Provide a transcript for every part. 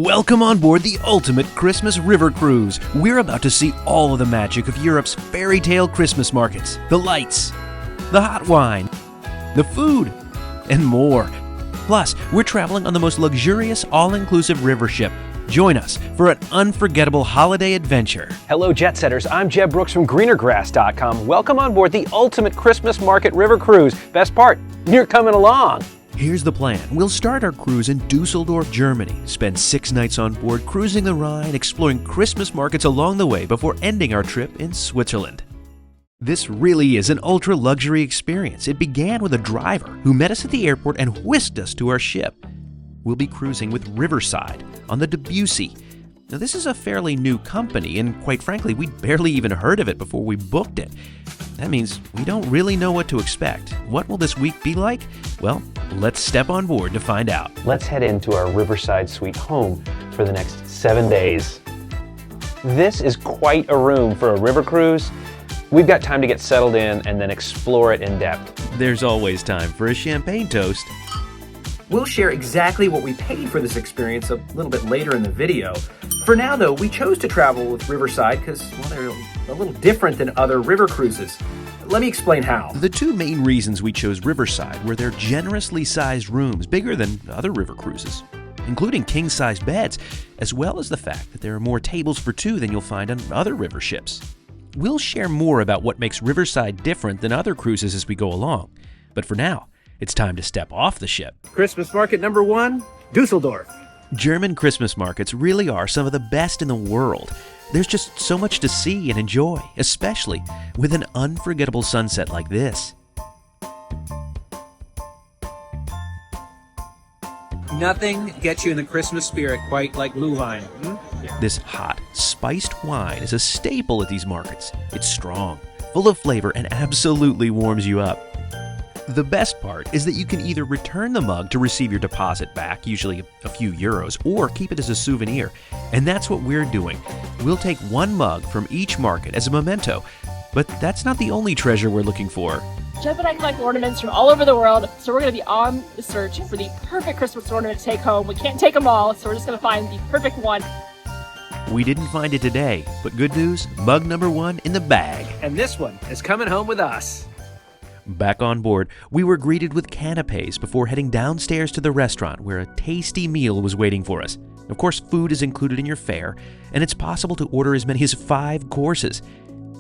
Welcome on board the ultimate Christmas river cruise. We're about to see all of the magic of Europe's fairy tale Christmas markets, the lights, the hot wine, the food, and more. Plus, we're traveling on the most luxurious all-inclusive river ship. Join us for an unforgettable holiday adventure. Hello, jet setters. I'm Jeb Brooks from greenergrass.com. Welcome on board the ultimate Christmas market river cruise. Best part, you're coming along. Here's the plan. We'll start our cruise in Dusseldorf, Germany, spend 6 nights on board cruising the Rhine, exploring Christmas markets along the way before ending our trip in Switzerland. This really is an ultra-luxury experience. It began with a driver who met us at the airport and whisked us to our ship. We'll be cruising with Riverside on the Debussy. Now, this is a fairly new company, and quite frankly, we'd barely even heard of it before we booked it. That means we don't really know what to expect. What will this week be like? Well, let's step on board to find out. Let's head into our Riverside Suite home for the next 7 days. This is quite a room for a river cruise. We've got time to get settled in and then explore it in depth. There's always time for a champagne toast. We'll share exactly what we paid for this experience a little bit later in the video. For now, though, we chose to travel with Riverside because, well, they're a little different than other river cruises. Let me explain how. The two main reasons we chose Riverside were their generously sized rooms, bigger than other river cruises, including king-size beds, as well as the fact that there are more tables for two than you'll find on other river ships. We'll share more about what makes Riverside different than other cruises as we go along, but for now, it's time to step off the ship. Christmas market number 1, Dusseldorf. German Christmas markets really are some of the best in the world. There's just so much to see and enjoy, especially with an unforgettable sunset like this. Nothing gets you in the Christmas spirit quite like blue wine. This hot, spiced wine is a staple at these markets. It's strong, full of flavor, and absolutely warms you up. The best part is that you can either return the mug to receive your deposit back, usually a few euros, or keep it as a souvenir. And that's what we're doing. We'll take 1 mug from each market as a memento. But that's not the only treasure we're looking for. Jeff and I collect ornaments from all over the world, so we're going to be on the search for the perfect Christmas ornament to take home. We can't take them all, so we're just going to find the perfect one. We didn't find it today, but good news, mug number 1 in the bag. And this one is coming home with us. Back on board, we were greeted with canapes before heading downstairs to the restaurant where a tasty meal was waiting for us. Of course, food is included in your fare, and it's possible to order as many as 5 courses.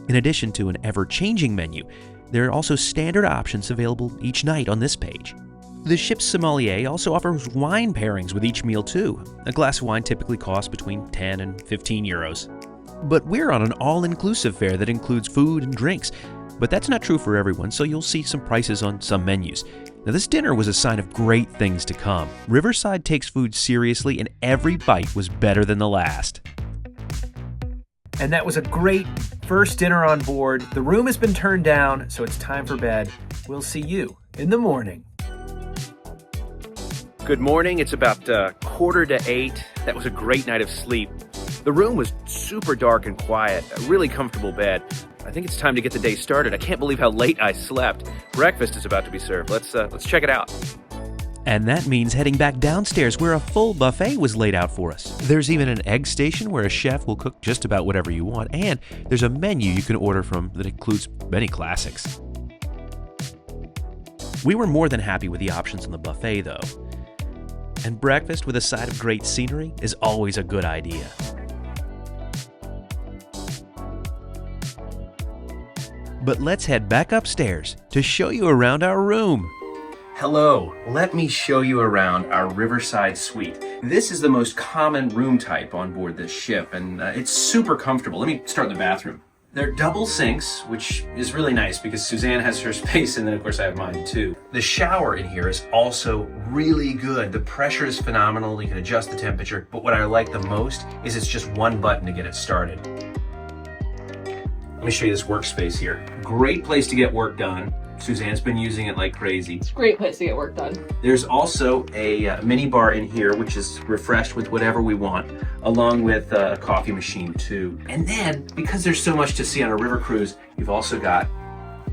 In addition to an ever-changing menu, there are also standard options available each night on this page. The ship's sommelier also offers wine pairings with each meal too. A glass of wine typically costs between 10 and 15 euros. But we're on an all-inclusive fare that includes food and drinks. But that's not true for everyone, so you'll see some prices on some menus. Now, this dinner was a sign of great things to come. Riverside takes food seriously, and every bite was better than the last. And that was a great first dinner on board. The room has been turned down, so it's time for bed. We'll see you in the morning. Good morning. It's about 7:45. That was a great night of sleep. The room was super dark and quiet, a really comfortable bed. I think it's time to get the day started. I can't believe how late I slept. Breakfast is about to be served. Let's check it out. And that means heading back downstairs where a full buffet was laid out for us. There's even an egg station where a chef will cook just about whatever you want, and there's a menu you can order from that includes many classics. We were more than happy with the options on the buffet, though. And breakfast with a side of great scenery is always a good idea. But let's head back upstairs to show you around our room. Hello, let me show you around our Riverside Suite. This is the most common room type on board this ship, and it's super comfortable. Let me start in the bathroom. They're double sinks, which is really nice because Suzanne has her space, and then of course I have mine too. The shower in here is also really good. The pressure is phenomenal. You can adjust the temperature, but what I like the most is it's just 1 button to get it started. Let me show you this workspace here. Great place to get work done. Suzanne's been using it like crazy. It's a great place to get work done. There's also a mini bar in here, which is refreshed with whatever we want, along with a coffee machine too. And then, because there's so much to see on a river cruise, you've also got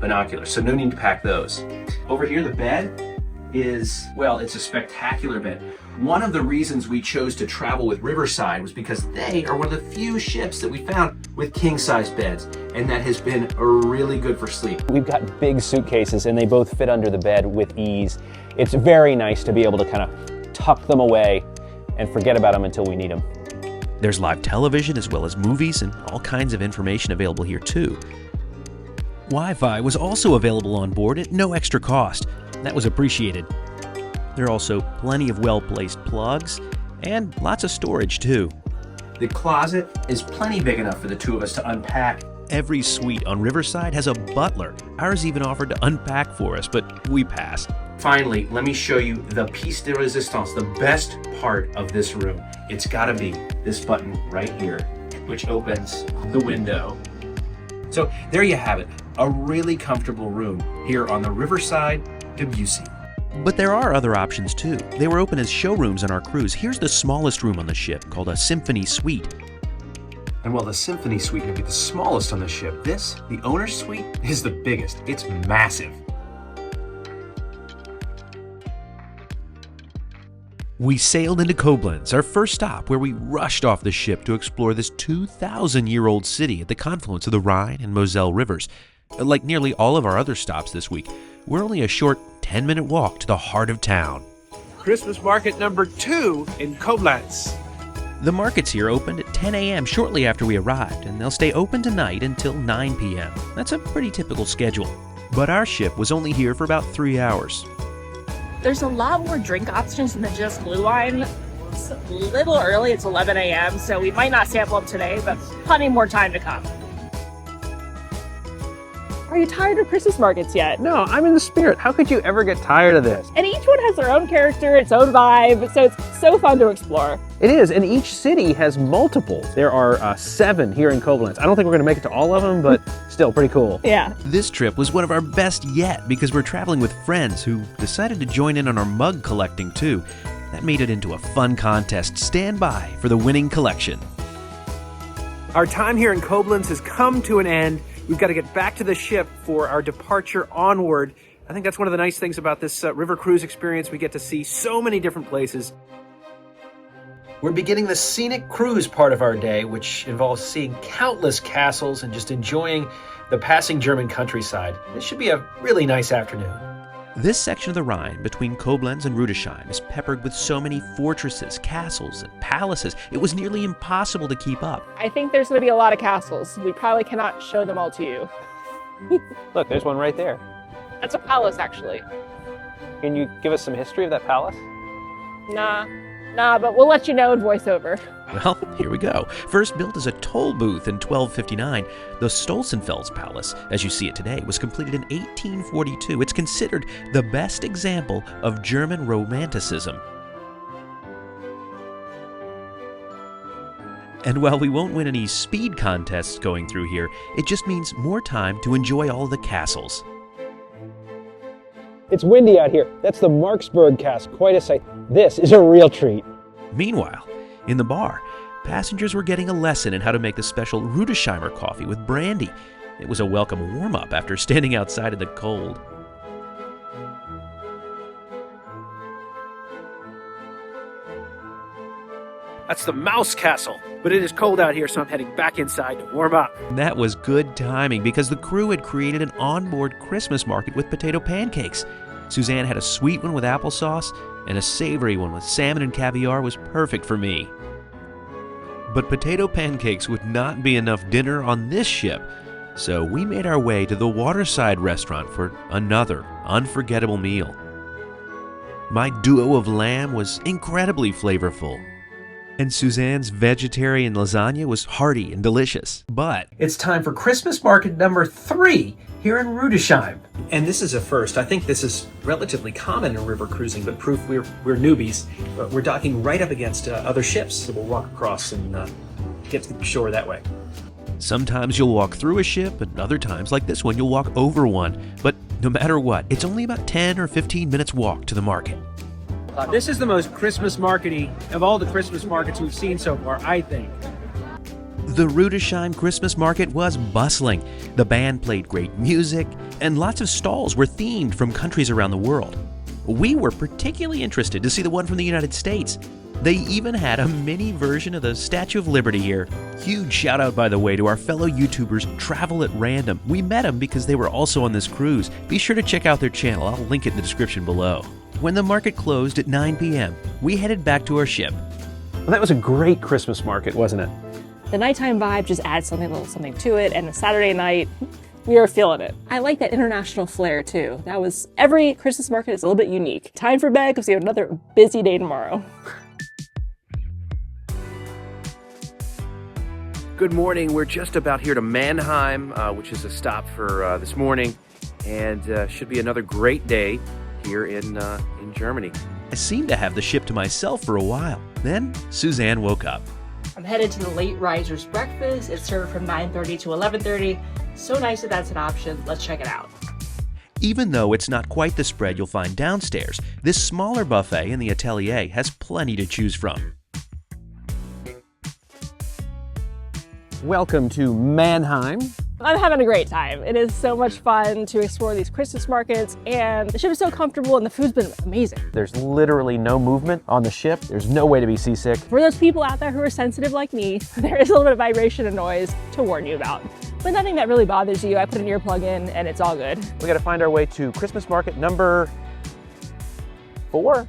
binoculars, so no need to pack those. Over here, the bed, is, well, it's a spectacular bed. One of the reasons we chose to travel with Riverside was because they are one of the few ships that we found with king-size beds, and that has been really good for sleep. We've got big suitcases and they both fit under the bed with ease. It's very nice to be able to kind of tuck them away and forget about them until we need them. There's live television as well as movies and all kinds of information available here too. Wi-Fi was also available on board at no extra cost. That was appreciated. There are also plenty of well-placed plugs and lots of storage too. The closet is plenty big enough for the two of us to unpack. Every suite on Riverside has a butler. Ours even offered to unpack for us, but we passed. Finally, let me show you the piece de resistance, the best part of this room. It's gotta be this button right here, which opens the window. So there you have it, a really comfortable room here on the Riverside Debussy. But there are other options too. They were open as showrooms on our cruise. Here's the smallest room on the ship, called a Symphony Suite. And while the Symphony Suite may be the smallest on the ship, this, the owner's suite, is the biggest. It's massive. We sailed into Koblenz, our first stop, where we rushed off the ship to explore this 2,000-year-old city at the confluence of the Rhine and Moselle rivers. Like nearly all of our other stops this week, we're only a short 10-minute walk to the heart of town. Christmas market number 2 in Koblenz. The markets here opened at 10 a.m. shortly after we arrived, and they'll stay open tonight until 9 p.m. That's a pretty typical schedule. But our ship was only here for about 3 hours. There's a lot more drink options than just blue wine. It's a little early, it's 11 a.m., so we might not sample them today, but plenty more time to come. Are you tired of Christmas markets yet? No, I'm in the spirit. How could you ever get tired of this? And each one has their own character, its own vibe, so it's so fun to explore. It is, and each city has multiples. There are 7 here in Koblenz. I don't think we're going to make it to all of them, but still pretty cool. Yeah. This trip was one of our best yet because we're traveling with friends who decided to join in on our mug collecting too. That made it into a fun contest. Stand by for the winning collection. Our time here in Koblenz has come to an end. We've got to get back to the ship for our departure onward. I think that's one of the nice things about this river cruise experience. We get to see so many different places. We're beginning the scenic cruise part of our day, which involves seeing countless castles and just enjoying the passing German countryside. This should be a really nice afternoon. This section of the Rhine between Koblenz and Rüdesheim is peppered with so many fortresses, castles, and palaces. It was nearly impossible to keep up. I think there's going to be a lot of castles. We probably cannot show them all to you. Look, there's one right there. That's a palace, actually. Can you give us some history of that palace? Nah, but we'll let you know in voiceover. Well, here we go. First built as a toll booth in 1259, the Stolzenfels Palace, as you see it today, was completed in 1842. It's considered the best example of German Romanticism. And while we won't win any speed contests going through here, it just means more time to enjoy all the castles. It's windy out here. That's the Marksburg cast. Quite a sight. This is a real treat. Meanwhile, in the bar, passengers were getting a lesson in how to make the special Rüdesheimer coffee with brandy. It was a welcome warm-up after standing outside in the cold. That's the Mouse Castle, but it is cold out here, so I'm heading back inside to warm up. That was good timing because the crew had created an onboard Christmas market with potato pancakes. Suzanne had a sweet one with applesauce, and a savory one with salmon and caviar was perfect for me. But potato pancakes would not be enough dinner on this ship, so we made our way to the Waterside restaurant for another unforgettable meal. My duo of lamb was incredibly flavorful, and Suzanne's vegetarian lasagna was hearty and delicious. But It's time for Christmas market number 3 here in Rüdesheim. And this is a first. I think this is relatively common in river cruising, but proof we're newbies. But we're docking right up against other ships, so we'll walk across and get to the shore that way. sometimes you'll walk through a ship, and other times, like this one, you'll walk over one. But no matter what, it's only about 10 or 15 minutes walk to the market. This is the most Christmas markety of all the Christmas markets we've seen so far, I think. The Rüdesheim Christmas market was bustling. The band played great music, and lots of stalls were themed from countries around the world. We were particularly interested to see the one from the United States. They even had a mini version of the Statue of Liberty here. Huge shout out, by the way, to our fellow YouTubers Travel at Random. We met them because they were also on this cruise. Be sure to check out their channel. I'll link it in the description below. When the market closed at 9 p.m., we headed back to our ship. Well, that was a great Christmas market, wasn't it? The nighttime vibe just adds a little something to it, and the Saturday night, we are feeling it. I like that international flair too. Every Christmas market is a little bit unique. Time for bed because we have another busy day tomorrow. Good morning. We're just about here to Mannheim, which is a stop for this morning, and should be another great day here in Germany. I seemed to have the ship to myself for a while. Then Suzanne woke up. I'm headed to the Late Risers Breakfast. It's served from 9:30 to 11:30. So nice that that's an option. Let's check it out. Even though it's not quite the spread you'll find downstairs, this smaller buffet in the atelier has plenty to choose from. Welcome to Mannheim. I'm having a great time. It is so much fun to explore these Christmas markets, and the ship is so comfortable and the food's been amazing. There's literally no movement on the ship. There's no way to be seasick. For those people out there who are sensitive like me, there is a little bit of vibration and noise to warn you about. But nothing that really bothers you. I put an earplug in and it's all good. We gotta find our way to Christmas market number 4.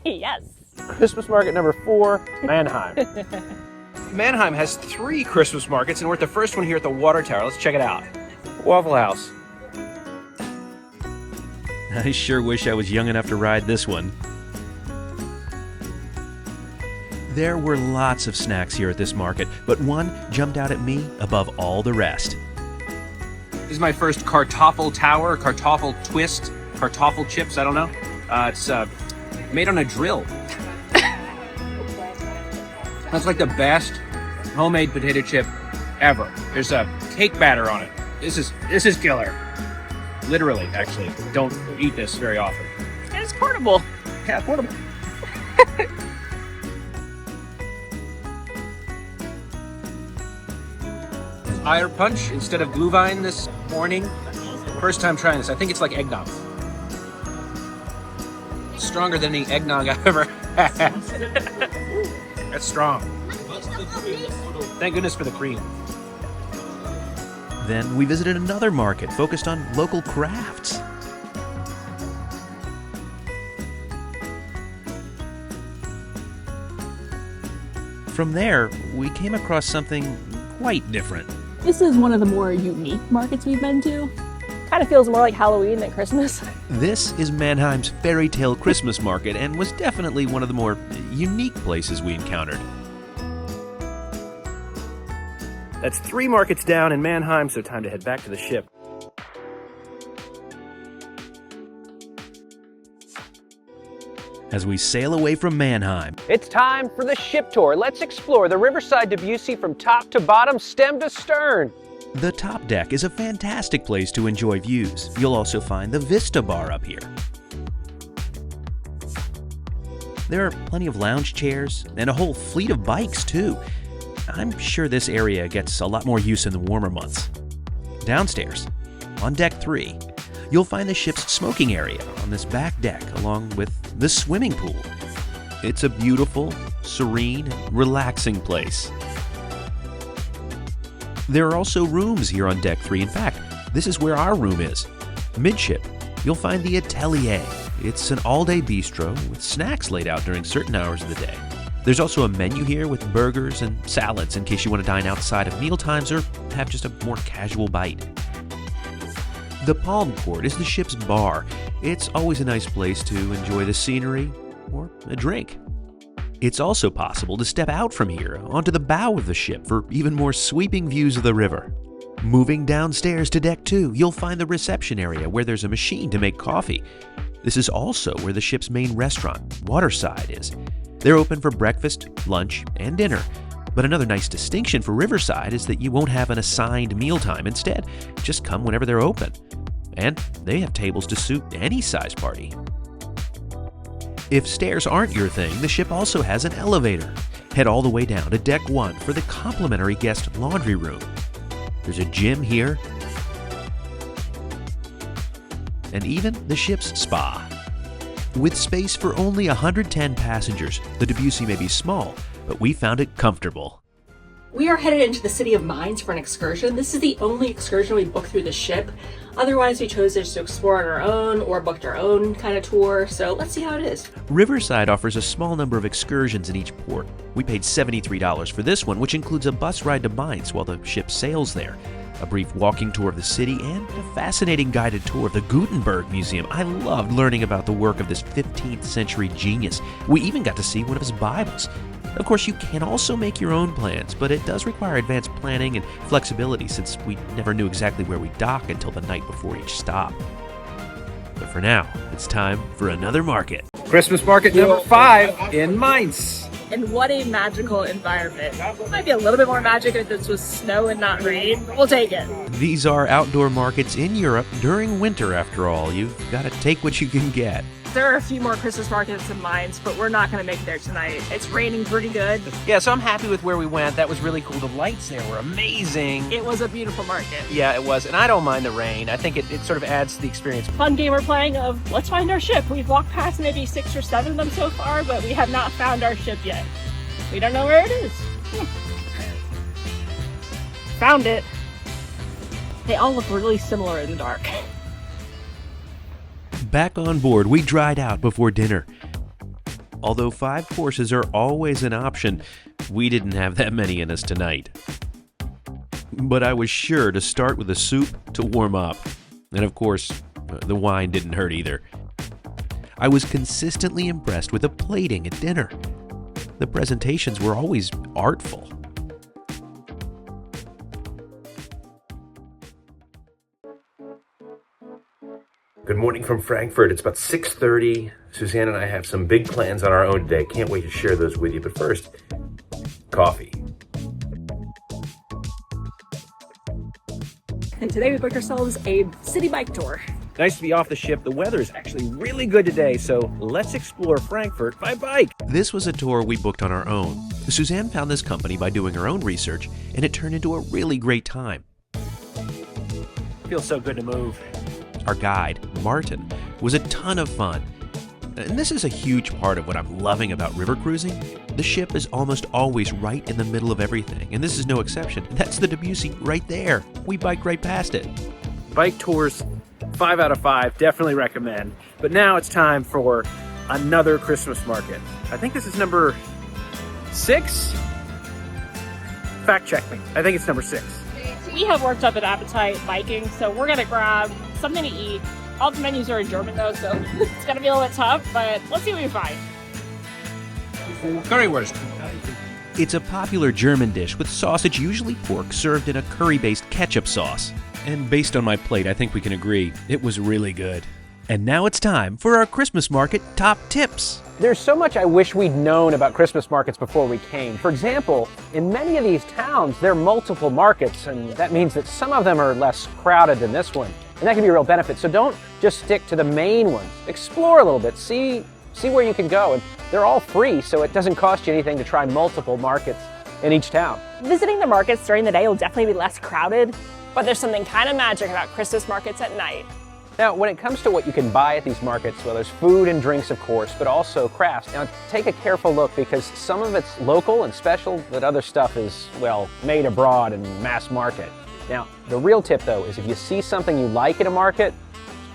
Yes. Christmas market number 4, Mannheim. Mannheim has 3 Christmas markets, and we're at the first one here at the water tower. Let's check it out. Waffle House. I sure wish I was young enough to ride this one. There were lots of snacks here at this market, but one jumped out at me above all the rest. This is my first Kartoffel Tower, Kartoffel Twist, Kartoffel Chips, I don't know. It's made on a drill. That's like the best homemade potato chip ever. There's a cake batter on it. This is killer. Literally, actually. Don't eat this very often. And it's portable. Yeah, portable. Fire punch instead of Glühwein this morning. First time trying this. I think it's like eggnog. Stronger than any eggnog I've ever had. That's strong. Thank goodness for the cream. Then we visited another market focused on local crafts. From there, we came across something quite different. This is one of the more unique markets we've been to. Kind of feels more like Halloween than Christmas. This is Mannheim's Fairy Tale Christmas Market and was definitely one of the more unique places we encountered. That's 3 markets down in Mannheim, so time to head back to the ship. As we sail away from Mannheim, It's time for the ship tour. Let's explore the Riverside Debussy from top to bottom, stem to stern. the top deck is a fantastic place to enjoy views. You'll also find the Vista Bar up here. There are plenty of lounge chairs and a whole fleet of bikes too. I'm sure this area gets a lot more use in the warmer months. Downstairs, on deck 3, you'll find the ship's smoking area on this back deck along with the swimming pool. It's a beautiful, serene, and relaxing place. There are also rooms here on deck 3. In fact, this is where our room is. Midship, you'll find the Atelier. It's an all-day bistro with snacks laid out during certain hours of the day. There's also a menu here with burgers and salads in case you want to dine outside of mealtimes or have just a more casual bite. The Palm Court is the ship's bar. It's always a nice place to enjoy the scenery or a drink. It's also possible to step out from here onto the bow of the ship for even more sweeping views of the river. Moving downstairs to deck 2, you'll find the reception area where there's a machine to make coffee. This is also where the ship's main restaurant, Waterside, is. They're open for breakfast, lunch, and dinner. But another nice distinction for Riverside is that you won't have an assigned mealtime. Instead, just come whenever they're open. And they have tables to suit any size party. If stairs aren't your thing, the ship also has an elevator. Head all the way down to deck 1 for the complimentary guest laundry room. There's a gym here, and even the ship's spa. With space for only 110 passengers, the Debussy may be small, but we found it comfortable. We are headed into the City of Mines for an excursion. This is the only excursion we booked through the ship. Otherwise, we chose just to explore on our own or booked our own kind of tour, so let's see how it is. Riverside offers a small number of excursions in each port. We paid $73 for this one, which includes a bus ride to Mainz while the ship sails there, a brief walking tour of the city, and a fascinating guided tour of the Gutenberg Museum. I loved learning about the work of this 15th century genius. We even got to see one of his Bibles. Of course, you can also make your own plans, but it does require advanced planning and flexibility since we never knew exactly where we'd dock until the night before each stop. But for now, it's time for another market. Christmas market number 5 in Mainz. And what a magical environment. It might be a little bit more magic if this was snow and not rain, but we'll take it. These are outdoor markets in Europe during winter, after all. You've got to take what you can get. There are a few more Christmas markets in Mainz, but we're not going to make it there tonight. It's raining pretty good. Yeah, so I'm happy with where we went. That was really cool. The lights there were amazing. It was a beautiful market. Yeah, it was. And I don't mind the rain. I think it sort of adds to the experience. Fun game we're playing of let's find our ship. We've walked past maybe 6 or 7 of them so far, but we have not found our ship yet. We don't know where it is. Found it. They all look really similar in the dark. Back on board, we dried out before dinner. Although 5 courses are always an option, we didn't have that many in us tonight. But I was sure to start with a soup to warm up. And of course, the wine didn't hurt either. I was consistently impressed with the plating at dinner. The presentations were always artful. Good morning from Frankfurt. It's about 6:30. Suzanne and I have some big plans on our own today. Can't wait to share those with you. But first, coffee. And today we booked ourselves a city bike tour. Nice to be off the ship. The weather is actually really good today, so let's explore Frankfurt by bike. This was a tour we booked on our own. Suzanne found this company by doing her own research, and it turned into a really great time. Feels so good to move. Our guide, Martin, was a ton of fun. And this is a huge part of what I'm loving about river cruising. The ship is almost always right in the middle of everything, and this is no exception. That's the Debussy right there. We biked right past it. Bike tours, 5 out of 5, definitely recommend. But now it's time for another Christmas market. I think this is number 6? Fact check me. I think it's number 6. We have worked up an appetite biking, so we're gonna grab something to eat. All the menus are in German though, so it's gonna be a little bit tough, but let's see what we find. Currywurst. It's a popular German dish with sausage, usually pork, served in a curry-based ketchup sauce. And based on my plate, I think we can agree, it was really good. And now it's time for our Christmas market top tips. There's so much I wish we'd known about Christmas markets before we came. For example, in many of these towns, there are multiple markets, and that means that some of them are less crowded than this one. And that can be a real benefit. So don't just stick to the main ones. Explore a little bit, see where you can go. And they're all free, so it doesn't cost you anything to try multiple markets in each town. Visiting the markets during the day will definitely be less crowded, but there's something kind of magic about Christmas markets at night. Now, when it comes to what you can buy at these markets, well, there's food and drinks, of course, but also crafts. Now, take a careful look because some of it's local and special, but other stuff is, well, made abroad and mass market. Now, the real tip, though, is if you see something you like at a market,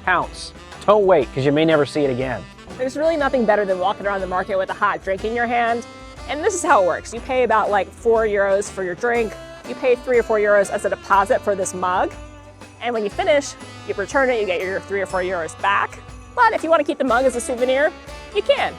pounce. Don't wait, because you may never see it again. There's really nothing better than walking around the market with a hot drink in your hand. And this is how it works. You pay about like €4 for your drink. You pay 3 or 4 euros as a deposit for this mug. And when you finish, you return it, you get your 3 or 4 euros back. But if you want to keep the mug as a souvenir, you can.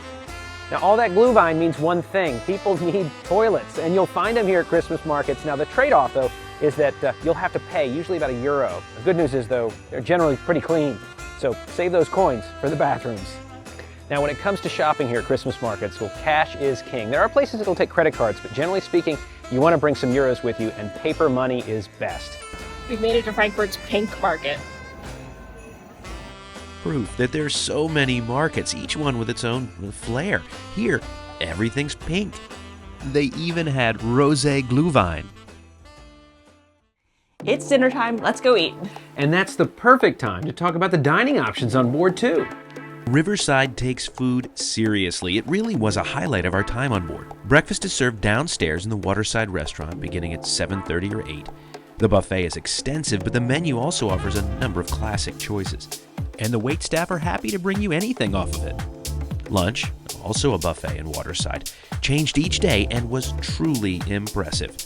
Now, all that glühwein means one thing. People need toilets, and you'll find them here at Christmas markets. Now, the trade-off, though, is that you'll have to pay, usually about €1. The good news is, though, they're generally pretty clean. So save those coins for the bathrooms. Now, when it comes to shopping here at Christmas markets, well, cash is king. There are places that'll take credit cards, but generally speaking, you want to bring some euros with you, and paper money is best. We've made it to Frankfurt's pink market. Proof that there's so many markets, each one with its own flair. Here, everything's pink. They even had rosé glühwein. It's dinner time, let's go eat. And that's the perfect time to talk about the dining options on board, too. Riverside takes food seriously. It really was a highlight of our time on board. Breakfast is served downstairs in the waterside restaurant beginning at 7:30 or 8. The buffet is extensive, but the menu also offers a number of classic choices. And the waitstaff are happy to bring you anything off of it. Lunch, also a buffet in Waterside, changed each day and was truly impressive.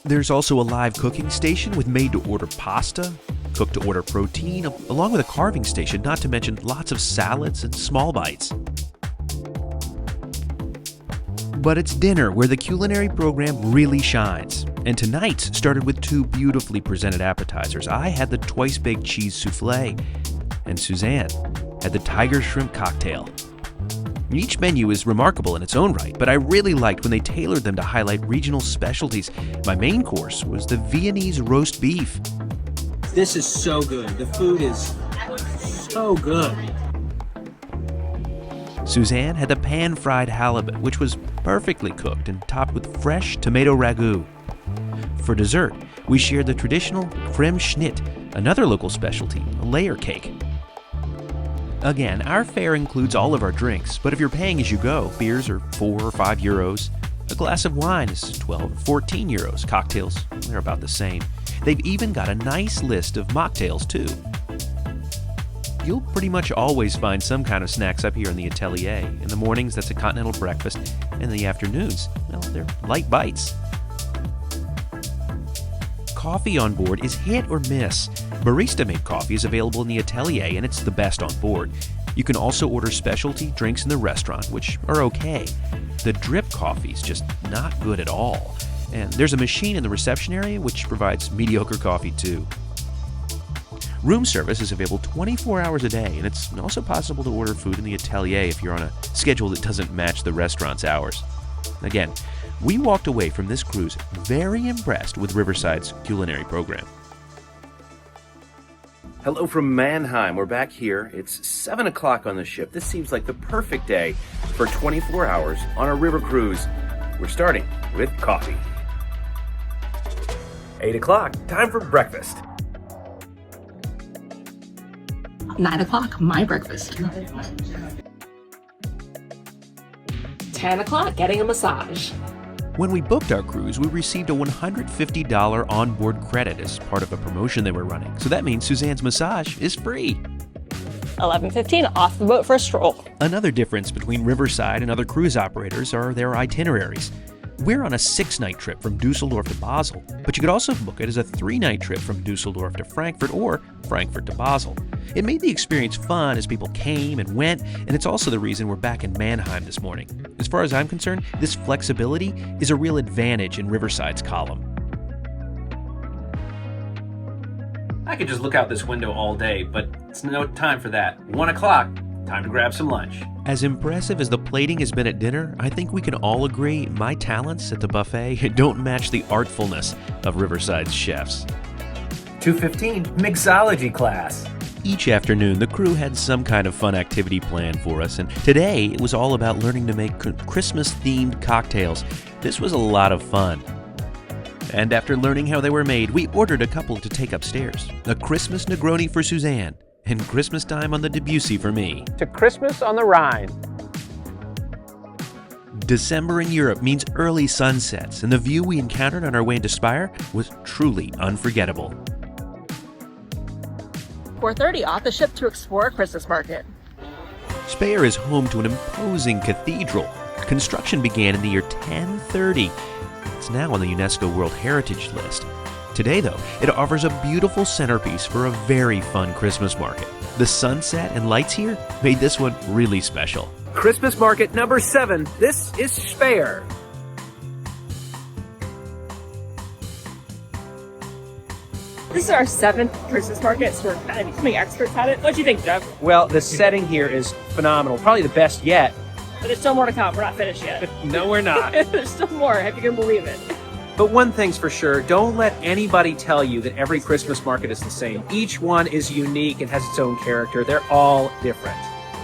There's also a live cooking station with made-to-order pasta, cook-to-order protein, along with a carving station, not to mention lots of salads and small bites. But it's dinner where the culinary program really shines. And tonight's started with two beautifully presented appetizers. I had the twice-baked cheese souffle, and Suzanne had the tiger shrimp cocktail. Each menu is remarkable in its own right, but I really liked when they tailored them to highlight regional specialties. My main course was the Viennese roast beef. This is so good. The food is so good. Suzanne had the pan-fried halibut, which was perfectly cooked and topped with fresh tomato ragu. For dessert, we shared the traditional creme schnitt, another local specialty, a layer cake. Again, our fare includes all of our drinks, but if you're paying as you go, beers are 4 or 5 euros. A glass of wine is 12 or 14 euros. Cocktails, they're about the same. They've even got a nice list of mocktails, too. You'll pretty much always find some kind of snacks up here in the atelier. In the mornings, that's a continental breakfast, and in the afternoons, well, they're light bites. Coffee on board is hit or miss. Barista-made coffee is available in the atelier, and it's the best on board. You can also order specialty drinks in the restaurant, which are okay. The drip coffee's just not good at all. And there's a machine in the reception area which provides mediocre coffee too. Room service is available 24 hours a day, and it's also possible to order food in the atelier if you're on a schedule that doesn't match the restaurant's hours. Again, we walked away from this cruise very impressed with Riverside's culinary program. Hello from Mannheim. We're back here. It's 7 o'clock on the ship. This seems like the perfect day for 24 hours on a river cruise. We're starting with coffee. 8 o'clock, time for breakfast. 9 o'clock, my breakfast. 10 o'clock, getting a massage. When we booked our cruise, we received a $150 onboard credit as part of a promotion they were running. So that means Suzanne's massage is free. 11:15, off the boat for a stroll. Another difference between Riverside and other cruise operators are their itineraries. We're on a 6-night trip from Dusseldorf to Basel, but you could also book it as a 3-night trip from Dusseldorf to Frankfurt or Frankfurt to Basel. It made the experience fun as people came and went, and it's also the reason we're back in Mannheim this morning. As far as I'm concerned, this flexibility is a real advantage in Riverside's column. I could just look out this window all day, but it's no time for that. 1 o'clock, time to grab some lunch. As impressive as the plating has been at dinner, I think we can all agree my talents at the buffet don't match the artfulness of Riverside's chefs. 2:15, mixology class. Each afternoon, the crew had some kind of fun activity planned for us, and today it was all about learning to make Christmas-themed cocktails. This was a lot of fun. And after learning how they were made, we ordered a couple to take upstairs. A Christmas Negroni for Suzanne, and Christmas time on the Debussy for me. To Christmas on the Rhine. December in Europe means early sunsets, and the view we encountered on our way into Speyer was truly unforgettable. 4:30, off the ship to explore a Christmas market. Speyer is home to an imposing cathedral. Construction began in the year 1030. It's now on the UNESCO World Heritage List. Today, though, it offers a beautiful centerpiece for a very fun Christmas market. The sunset and lights here made this one really special. Christmas market number 7. This is Speyer. This is our 7th Christmas market, so we're kind of becoming experts at it. What do you think, Jeff? Well, the setting here is phenomenal. Probably the best yet. But there's still more to come. We're not finished yet. No, we're not. There's still more, if you can believe it. But one thing's for sure, don't let anybody tell you that every Christmas market is the same. Each one is unique and has its own character. They're all different.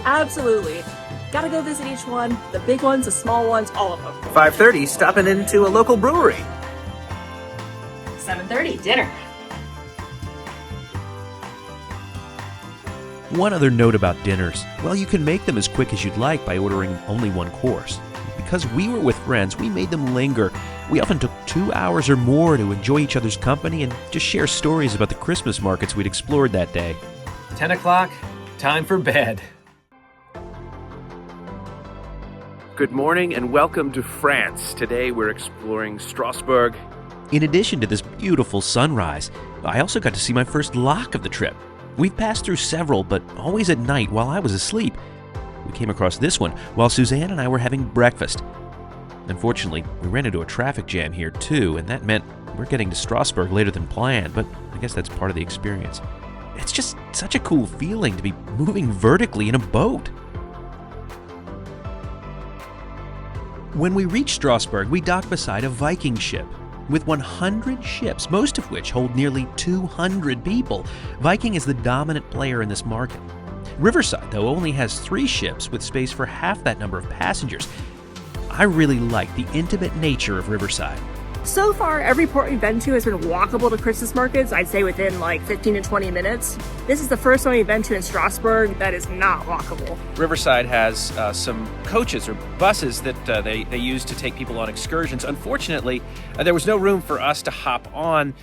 Absolutely. Gotta go visit each one. The big ones, the small ones, all of them. 5:30, stopping into a local brewery. 7:30, dinner. One other note about dinners. Well, you can make them as quick as you'd like by ordering only one course. Because we were with friends, we made them linger. We often took 2 hours or more to enjoy each other's company and just share stories about the Christmas markets we'd explored that day. 10 o'clock, time for bed. Good morning and welcome to France. Today we're exploring Strasbourg. In addition to this beautiful sunrise, I also got to see my first lock of the trip. We've passed through several, but always at night while I was asleep. We came across this one while Suzanne and I were having breakfast. Unfortunately, we ran into a traffic jam here too, and that meant we're getting to Strasbourg later than planned, but I guess that's part of the experience. It's just such a cool feeling to be moving vertically in a boat. When we reached Strasbourg, we docked beside a Viking ship. With 100 ships, most of which hold nearly 200 people, Viking is the dominant player in this market. Riverside, though, only has 3 ships with space for half that number of passengers. I really like the intimate nature of Riverside. So far, every port we've been to has been walkable to Christmas markets, I'd say within like 15 to 20 minutes. This is the first one we've been to in Strasbourg that is not walkable. Riverside has some coaches or buses that they use to take people on excursions. Unfortunately, there was no room for us to hop on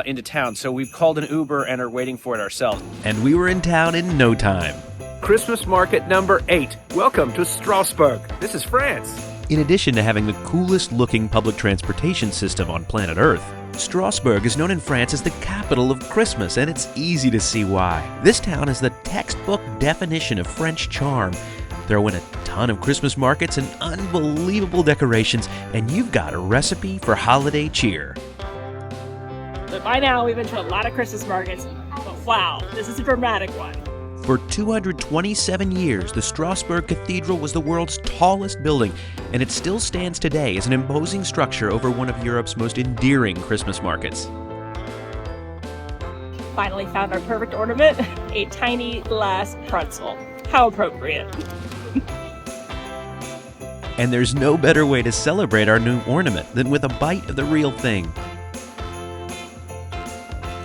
into town, so we've called an Uber and are waiting for it ourselves. And we were in town in no time. Christmas market number 8. Welcome to Strasbourg. This is France. In addition to having the coolest looking public transportation system on planet Earth, Strasbourg is known in France as the capital of Christmas, and it's easy to see why. This town is the textbook definition of French charm. Throw in a ton of Christmas markets and unbelievable decorations, and you've got a recipe for holiday cheer. So by now, we've been to a lot of Christmas markets, but wow, this is a dramatic one. For 227 years, the Strasbourg Cathedral was the world's tallest building, and it still stands today as an imposing structure over one of Europe's most endearing Christmas markets. Finally found our perfect ornament, a tiny glass pretzel. How appropriate. And there's no better way to celebrate our new ornament than with a bite of the real thing.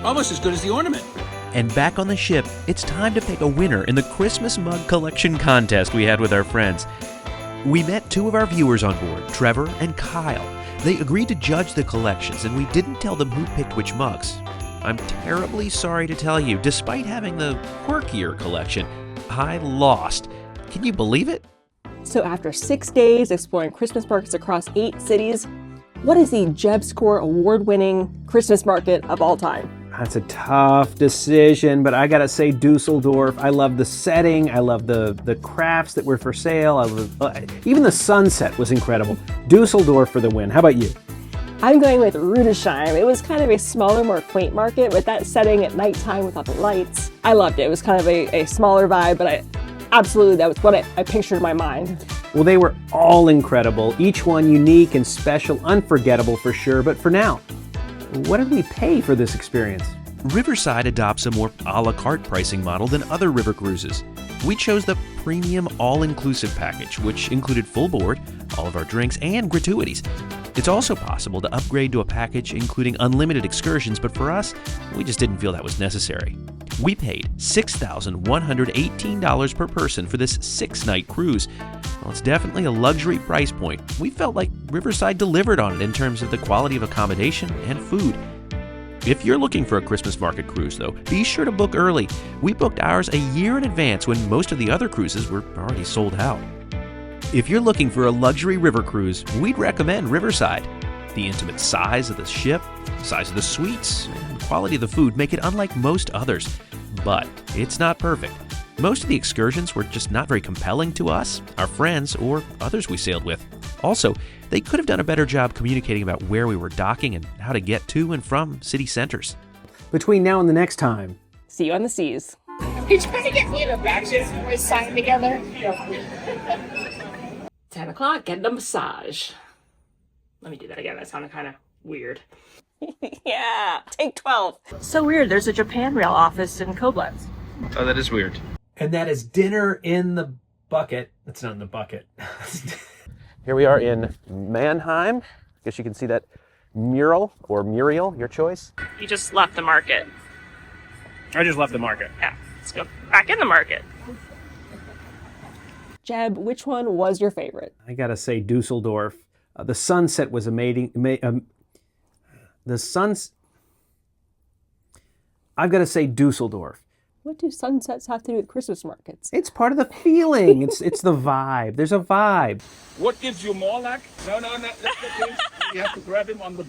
Almost as good as the ornament. And back on the ship, it's time to pick a winner in the Christmas mug collection contest we had with our friends. We met 2 of our viewers on board, Trevor and Kyle. They agreed to judge the collections, and we didn't tell them who picked which mugs. I'm terribly sorry to tell you, despite having the quirkier collection, I lost. Can you believe it? So after 6 days exploring Christmas markets across 8 cities, what is the Jeb Score award-winning Christmas market of all time? That's a tough decision, but I gotta say Dusseldorf. I love the setting. I love the crafts that were for sale. Even the sunset was incredible. Dusseldorf for the win. How about you? I'm going with Rudesheim. It was kind of a smaller, more quaint market with that setting at nighttime with all the lights. I loved it. It was kind of a smaller vibe, but absolutely that was what I pictured in my mind. Well, they were all incredible. Each one unique and special, unforgettable for sure. But for now, what did we pay for this experience? Riverside adopts a more a la carte pricing model than other river cruises. We chose the premium all-inclusive package, which included full board, all of our drinks, and gratuities. It's also possible to upgrade to a package including unlimited excursions, but for us, we just didn't feel that was necessary. We paid $6,118 per person for this 6-night cruise. While it's definitely a luxury price point, we felt like Riverside delivered on it in terms of the quality of accommodation and food. If you're looking for a Christmas market cruise, though, be sure to book early. We booked ours a year in advance when most of the other cruises were already sold out. If you're looking for a luxury river cruise, we'd recommend Riverside. The intimate size of the ship, size of the suites, and the quality of the food make it unlike most others. But it's not perfect. Most of the excursions were just not very compelling to us, our friends, or others we sailed with. Also, they could have done a better job communicating about where we were docking and how to get to and from city centers. Between now and the next time, See you on the seas. You're trying to get me in a matches we're signed together. 10 o'clock, getting a massage. Let me do that again. That sounded kind of weird. Yeah, take 12. So weird. There's a Japan Rail office in Koblenz. Oh, that is weird. And that is dinner in the bucket. It's not in the bucket. here we are in Mannheim. I guess you can see that mural or Muriel, your choice. You just left the market. I just left the market. Yeah. let's go back in the market. Jeb, which one was your favorite? I gotta say Dusseldorf. The sunset was amazing. I've got to say Dusseldorf. What do sunsets have to do with Christmas markets? It's part of the feeling. It's the vibe. There's a vibe. What gives you more luck? No, that's the thing. You have to grab him on the